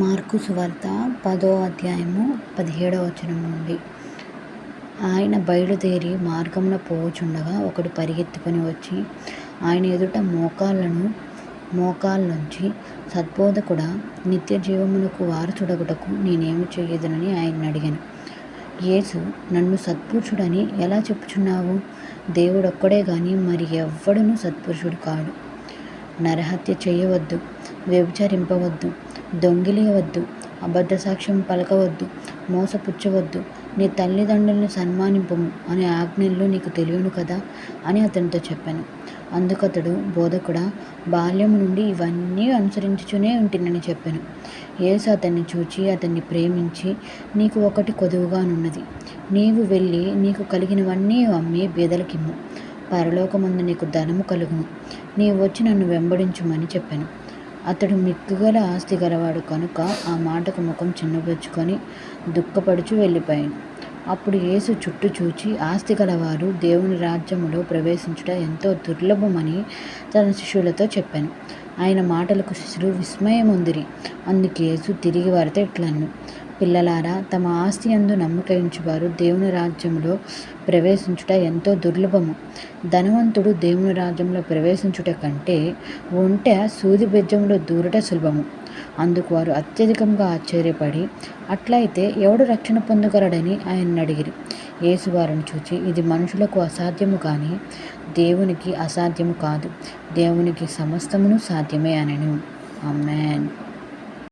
Mark సువార్త 10వ అధ్యాయము 17వ వచనం నుండి. ఆయన బయలుదేరి మార్గమున పోవుచుండగా ఒకడు పరిగెత్తుకొని వచ్చి ఆయన ఎదుట మోకాళ్ళుంచి, సద్బోధకుడా, నిత్య జీవమునకు వారసుడగుటకు నేనేమి చేయదునని ఆయన్ని అడిగాను. యేసు, నన్ను సత్పురుషుడని ఎలా చెప్పుచున్నావు? దేవుడొక్కడే గాని మరి ఎవ్వడునూ సత్పురుషుడు కాడు. నరహత్య చేయవద్దు, వ్యభిచరింపవద్దు, దొంగిలియవద్దు, అబద్ధ సాక్ష్యం పలకవద్దు, మోసపుచ్చవద్దు, నీ తల్లిదండ్రులను సన్మానింపుము అనే ఆజ్ఞలు నీకు తెలియను కదా అని అతనితో చెప్పాను. అందుకతడు, బోధకుడా, బాల్యము నుండి ఇవన్నీ అనుసరించుచునే ఉంటినని చెప్పాను. యేసు అతన్ని చూచి అతన్ని ప్రేమించి, నీకు ఒకటి కొదువుగానున్నది. నీవు వెళ్ళి నీకు కలిగినవన్నీ అమ్మి బీదలకిమ్ము, పరలోకమందు నీకు ధనము కలుగును. నీవు వచ్చి నన్ను వెంబడించుమని చెప్పాను. అతడు మిక్కుగల ఆస్తి గలవాడు కనుక ఆ మాటకు ముఖం చిన్నబుచ్చుకొని దుఃఖపడుచు వెళ్ళిపోయాను. అప్పుడు యేసు చుట్టూ చూచి, ఆస్తి గలవారు దేవుని రాజ్యములో ప్రవేశించుట ఎంతో దుర్లభమని తన శిష్యులతో చెప్పాను. ఆయన మాటలకు శిష్యులు విస్మయమొందిరి. అందుకు యేసు తిరిగి వారితో ఇట్లనెను, పిల్లలారా, తమ ఆస్తి యందు నమ్మిక ఉంచువారు దేవుని రాజ్యములో ప్రవేశించుట ఎంతో దుర్లభము. ధనవంతుడు దేవుని రాజ్యంలో ప్రవేశించుట కంటే ఒంటె సూది బెజ్జంలో దూరుట సులభము. అందుకు వారు అత్యధికంగా ఆశ్చర్యపడి, అట్లయితే ఎవడు రక్షణ పొందగలడని ఆయన్ని అడిగిరి. యేసు వారిని చూచి, ఇది మనుషులకు అసాధ్యము కానీ దేవునికి అసాధ్యము కాదు. దేవునికి సమస్తమును సాధ్యమే అనెను. ఆమేన్.